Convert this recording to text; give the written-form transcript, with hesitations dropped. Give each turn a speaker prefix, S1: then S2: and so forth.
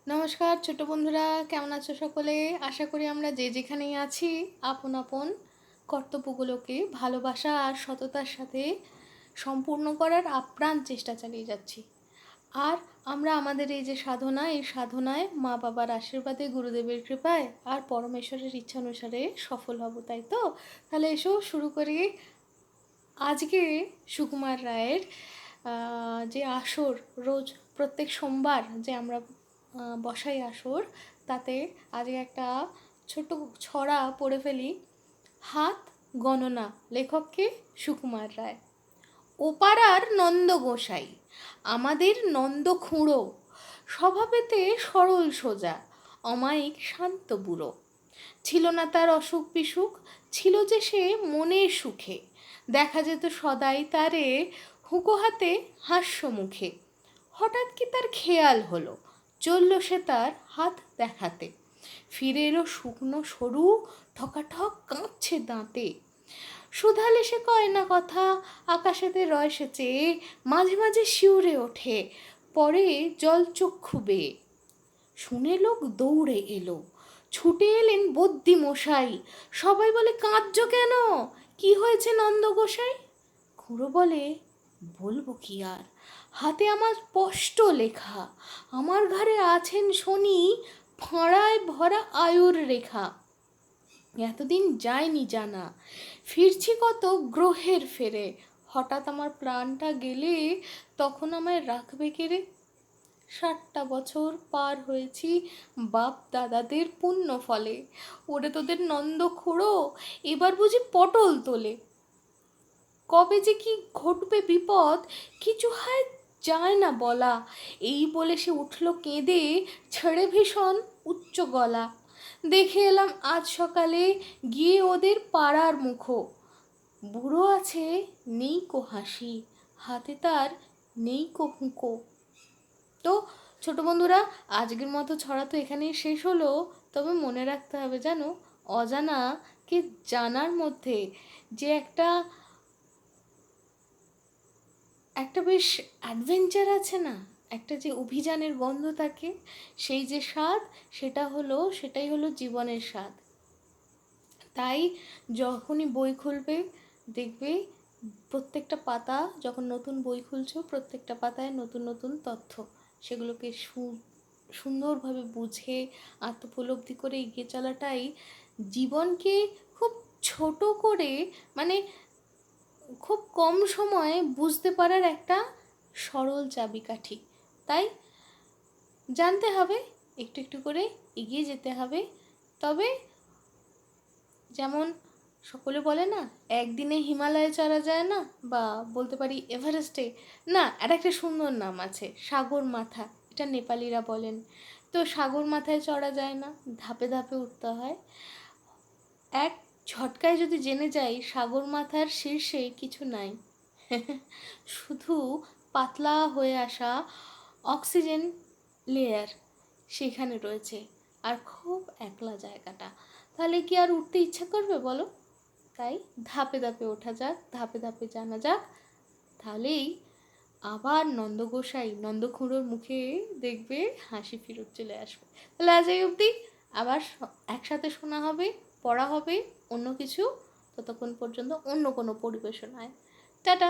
S1: নমস্কার ছোট বন্ধুরা, কেমন আছো সকলে? আশা করি আমরা যে যেখানেই আছি আপন আপন কর্তব্যগুলোকে ভালোবাসা আর সততার সাথে সম্পূর্ণ করার আপ্রাণ চেষ্টা চালিয়ে যাচ্ছি। আর আমরা আমাদের এই যে সাধনা, এই সাধনায় মা বাবার আশীর্বাদে, গুরুদেবের কৃপায় আর পরমেশ্বরের ইচ্ছা অনুসারে সফল হব, তাই তো? তাহলে এসো শুরু করি। আজকে সুকুমার রায়ের যে আসর, রোজ প্রত্যেক সোমবার যে আমরা বসাই আসর, তাতে আজকে একটা ছোট্ট ছড়া পড়ে ফেলি। হাত গণনা, লেখককে সুকুমার রায়। ওপাড়ার নন্দ গোসাই, আমাদের নন্দ খুঁড়ো, স্বভাবেতে সরল সোজা, অমায়িক শান্ত বুড়ো। ছিল না তার অসুখ বিসুখ, ছিল যে সে মনের সুখে, দেখা যেত সদাই তারে হুঁকো হাতে হাস্য মুখে। হঠাৎ কি তার খেয়াল হলো, চলল সে তার হাত দেখাতে, ফিরে এলো শুকনো সরু, ঠকাঠক কাঁপছে দাঁতে। শুধালে সে কয় না কথা, আকাশেতে রয় সে চেয়ে, মাঝে মাঝে শিউরে ওঠে, পরে জলচক্ষু বেয়ে। শুনে লোক দৌড়ে এলো, ছুটে এলেন বদ্যি মশাই, সবাই বলে কাঁদছ কেন, কি হয়েছে নন্দ গোসাই? খুড়ো বলে, বলবো কি আর, হাতে আমার স্পষ্ট লেখা, আমার ঘরে আছেন শনি, ফাঁড়ায় ভরা আয়ুর রেখা। এতদিন যায়নি জানা, ফিরছি কত গ্রহের ফেরে, হঠাৎ আমার প্রাণটা গেলে তখন আমায় রাখবে কেড়ে? 60টা বছর পার হয়েছি বাপ দাদাদের পুণ্য ফলে, ওরে তোদের নন্দ খুঁড়ো এবার বুঝি পটল তোলে। কবে যে কি ঘটবে বিপদ, কিছু হয় যায় না বলা, এই বলে সে উঠল কেঁদে, ছেড়ে ভীষণ উচ্চ গলা। দেখে এলাম আজ সকালে গিয়ে ওদের পাড়ার মুখো, বুড়ো আছে নেই কো হাসি, হাতে তার নেই কো হুঁকো। তো ছোট বন্ধুরা, আজকের মতো ছড়া তো এখানেই শেষ হলো। তবে মনে রাখতে হবে, জানো, অজানাকে জানার মধ্যে যে একটা একটা বেশ অ্যাডভেঞ্চার আছে না, একটা যে অভিযানের গন্ধ থাকে, সেই যে স্বাদ, সেটাই হলো জীবনের স্বাদ। তাই যখনই বই খুলবে, দেখবে প্রত্যেকটা পাতা, যখন নতুন বই খুলছো, প্রত্যেকটা পাতায় নতুন নতুন তথ্য, সেগুলোকে সুন্দরভাবে বুঝে আত্মোপলব্ধি করে এগিয়ে চলাটাই জীবনকে খুব ছোট করে, মানে খুব কম সময়ে বুঝতে পারার একটা সরল চাবিকাঠি। তাই জানতে হবে, একটু একটু করে এগিয়ে যেতে হবে। তবে যেমন সকলে বলে না, একদিনে হিমালয়ে চড়া যায় না, বা বলতে পারি এভারেস্টে না, আর একটা সুন্দর নাম আছে সাগর মাথা, এটা নেপালিরা বলেন। তো সাগর মাথায় চড়া যায় না, ধাপে ধাপে উঠতে হয়। এক ঝটকায় যদি জেনে যাই সাগর মাথার শীর্ষে কিছু নাই, শুধু পাতলা হয়ে আসা অক্সিজেন লেয়ার সেখানে রয়েছে, আর খুব একলা জায়গাটা, তাহলে কি আর উঠতে ইচ্ছা করবে বলো? তাই ধাপে ধাপে ওঠা যাক, ধাপে ধাপে জানা যাক, তাহলেই আবার নন্দগোসাই নন্দখুঁড়োর মুখে দেখবে হাসি ফেরত চলে আসবে। তাহলে আজ এই অবধি, আবার একসাথে শোনা হবে, পড়া হবে অন্য কিছু, ততক্ষণ পর্যন্ত অন্য কোনো পরিবেশনায়। টাটা।